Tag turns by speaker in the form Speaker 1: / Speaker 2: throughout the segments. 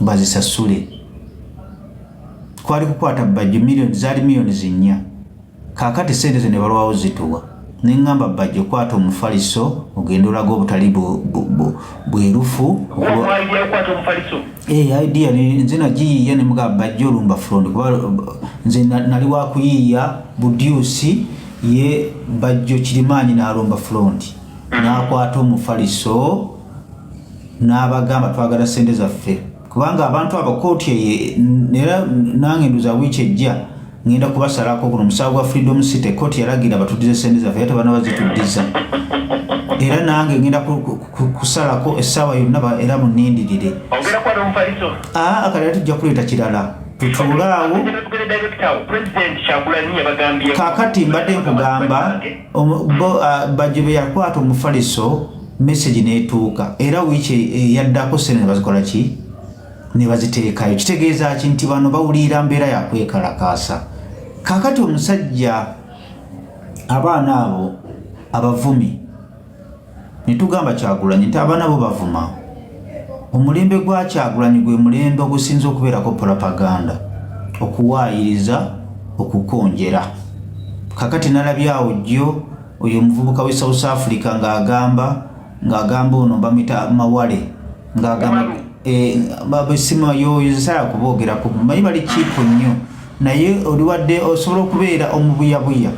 Speaker 1: bazisasule kwali kukwata bajjo milioni zali milioni 4 kakati sente ze ne balwawo zituwa nengamba bajjo kwata omufaliso ogenda olaga obutali bwerufu idea nze nagiyiiya ne mugamba bajjo olumba front kuba nze nali wakuyiiya budyusi ye bajjo kirimaanyi n'alumba front n'akwata omufaliso n'abagamba twagala sente zaffe kubanga abantu abakooti era nange nduza wiiki ejja ngenda kubasalako kuno musawo gwa Freedom City kooti yalagira batudize sente zaffe ate bana bazituddiza era nange ngenda kusalako essaawa yonna era munindirire akale tujja kuleeta kirala tutuulaawo kakati mbadde nkugamba bajjo be yakwata omufaliso message neetuuka era wiiki eyaddako sente nebazikola ki nebaziteekayo kitegeeza ki nti bano bawulira mbeera yakwekalakaasa kakati omusajja abaana abo abavumi netugamba Kyagulanyi nti abaana abo bavuma omulembe gwa Kyagulanyi gwe mulembe ogusinza okubeerako propaganda okuwaayiriza okukonjera kakati nalabyawo jjo oyo omuvubuka we South Africa ng'agamba ono bamita Mawale ng'agamba babesima yoyozesala kubogerako manyi bali kiiko nnyo naye oliwadde osobola okubeera omubuyabuya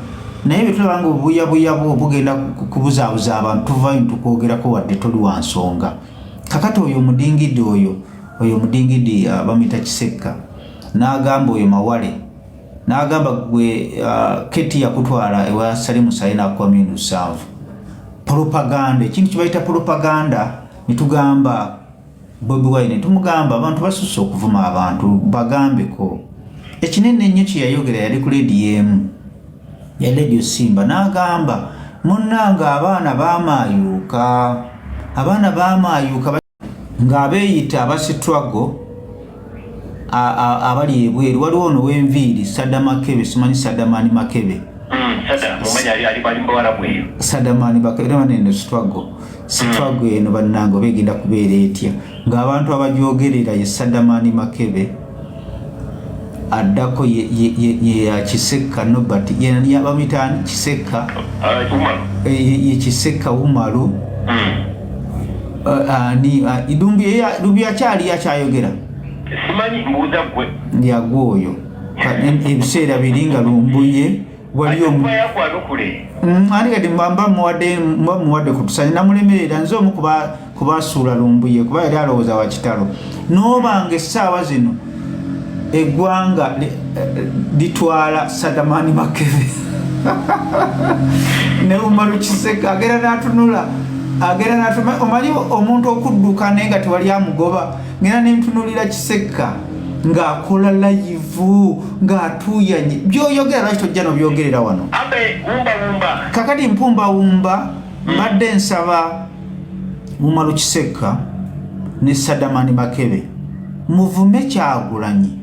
Speaker 1: naye betulabanga obubuyabuya bwo bugenda kubuzaabuza abantu tuvayo ntukwogerako wadde toli wa nsonga kakati oyo omudingidi bamita Kisekka n'agamba oyo Mawale n'agamba gwe Keti yakutwala ewa Salimu Saina kwa 7 propaganda ekintu kibayita propaganda nitugamba Bobi Wine tumugamba abantu basusse okuvuma abantu bagambeko ekinene nnyo kyeyayogera yali ku radio ya Radio Simba n'agamba munnanga abaana baamaayuuka ng'abeeyita abasitwago abali ebweru waliwo ono w'enviiri Saddamakebe simanyi Saddamani Makebe Saddamani Makebe sitwago eno bannange begenda kubeera etya ng'abantu abagyogerera ye Saddamani Makebe addako ye Kisekka Nobert bamitaani Kisekka ye Kisekka Umaru Dumbi akyali akyayogera
Speaker 2: simanyi mbuuza gwe
Speaker 1: yagwoyo ebiseera biri nga lumbuye wali ani kati mba muwadde kutusanya namulemerera nze omu kubasuula lumbuye kuba yali alowooza wa kitalo noobanga essaawa zino eggwanga litwala Saddamani Makebe ne Umaru Kisekka agera n'atunula omanyi omuntu okudduka naye nga tewali amugoba ngera nentunulira Kisekka ng'akola live ng'atuuyanye byoyogera lwaki tojja nobyogerera wano kakati mpumbawumba mbadde nsaba Umaru Kisekka ne Saddamani Makebe muvume Kyagulanyi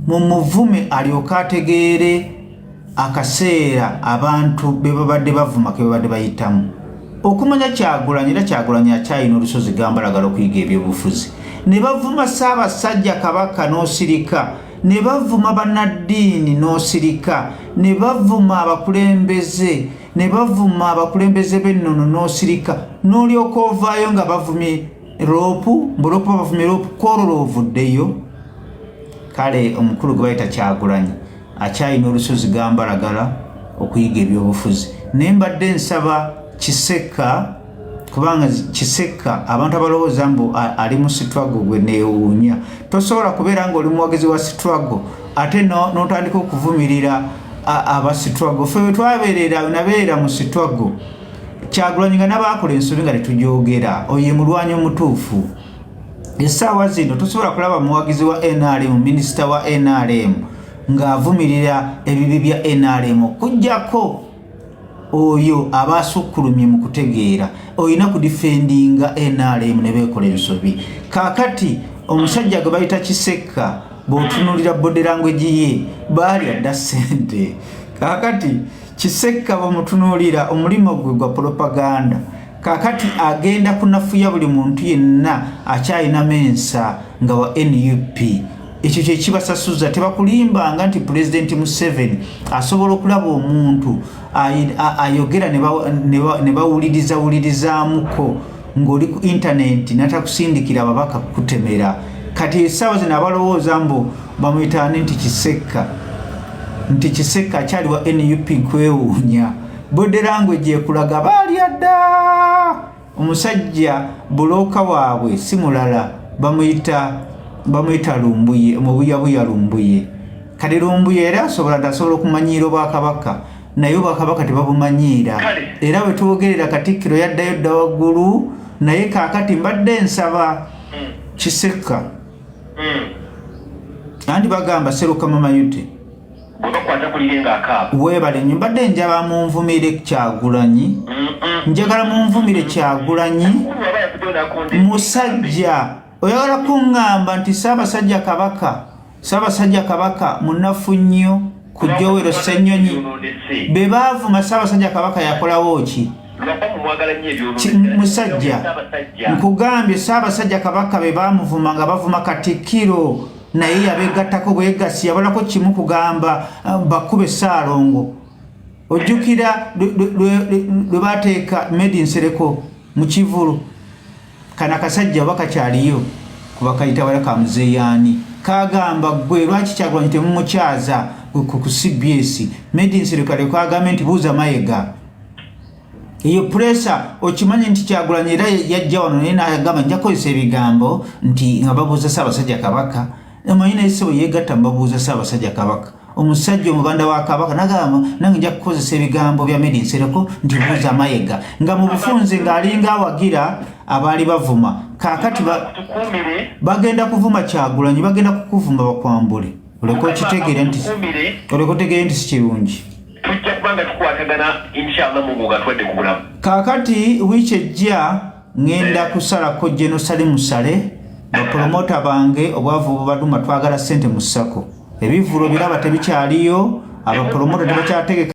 Speaker 1: mumuvume alyoka ategeere akaseera abantu be babadde bavuma ke babadde bayitamu okumanya Kyagulanyi era Kyagulanyi akyayina olusozi gambalagala okuyiga ebyobufuzi ne bavuma Ssaabasajja Kabaka n'osirika ne bavuma bannaddiini n'osirika ne bavuma abakulembeze b'ennono n'osirika n'olyoka ovaayo nga bavumye mbuloopu bavumye roopu koolola ovuddeyo kale omukulu gwe bayita Kyagulanyi akyayina olusozi gambalagala okuyiga ebyobufuzi naye mbadde nsaba Kisekka kubanga Kisekka abantu abalowooza mbu ali mu sitwago gwe neewuunya tosobola kubeera ng'oli muwagizi wa sitwago ate n'otandika okuvumirira abasitwago ffe bwe twabeerera nabeera mu sitwago Kyagulanyi nga n'abaakola ensobi nga tetujogera oyo ye mulwanyi omutuufu essaawa zino tosobola kulaba muwagizi wa NRM minisita wa NRM ng'avumirira ebibi bya NRM okuggyako oyo abasukkulumye mu kutegeera oyina kudifendinga NRM ne beekola ensobi kaakati omusajja gwe bayita Kisekka bw'otunuulira body language ye baali adda ssente kaakati Kisekka bw'omutunuulira omulimo gwe gwa propaganda kaakati agenda kunafuya buli muntu yenna akyayina mensa nga wa NUP. Ekyo kye kibasasuza, tebakulimbanga nti President Museveni asobola okulaba omuntu ayogera ne bawulirizaamuko ng'oli ku internet natakusindikira ababaka kutemera. Kati essaawa zino abalowooza mbu bamuyitaani nti Kiseka akyali wa NUP kwewuunya. Body language ekulaga baalya dda. Omusajja bulooka waabwe si mulala, bamuyita Lumbuye, omubuyabuya Lumbuye. Kati Lumbuye era asobola okumanyiira Obwakabaka, naye Obwakabaka tebabumanyiira. Era bwe tubogerera Katikkiro yaddayo dda waggulu, naye kaakati mbadde nsaba Kiseka. Andi bagamba Seruka Mama Yute. Weebale nnyo, mbadde njaba munvumire Kyagulanyi. Njagala munvumire Kyagulanyi. Musajja oyagala kuŋŋamba nti Ssaabasajja Kabaka munafu nnyo ku Joel Ssennyonyi. Be baavuma Ssaabasajja Kabaka yakolawo ki? Musajja nkugambye Ssaabasajja Kabaka be baamuvuma nga bavuma Katikkiro, naye yabeegattako bwegasi, yabalako kimu kugamba bakube Ssaalongo. Ojjukira lwe bateeka Medi Nsereko mu Kivulu, kana kasajja oba kakyaliyo kuba kayita wala ka Muzeeyaani, kagamba gwe lwaki Kyagulanyi temumukyaza ku CBS. Medi Nsereko aleko agambye nti buuza Mayiga. Eyo pressa okimanyi nti Kyagulanyi era yajja wano naye n'agamba nja kukozesa ebigambo nti nga babuuza Ssaabasajja Kabaka. Omanyi naye ssebo yeegatta mbabuuza Ssaabasajja Kabaka. Omusajja omuganda wa Kabaka n'agamba nange nja kukozesa ebigambo bya Medi Nsereko nti buuza Mayiga, nga mu bufunze ng'alinga awagira abaali bavuma. Kaakati bagenda kuvuma Kyagulanyi, bagenda kukuvuma bakwambule. Oleka okitegeere nti si kirungi.
Speaker 2: Tujja kubanga tukwatagana inshallah Mungu gatwadde ku bulamu. Kaakati
Speaker 1: wiiki ejja ngenda kusalako Jerusalem Sale, bapromota bange obwavu bubaduma twagala ssente mu ssako. Ebivulo biraba tebikyaliyo, abapromota tebakyategeka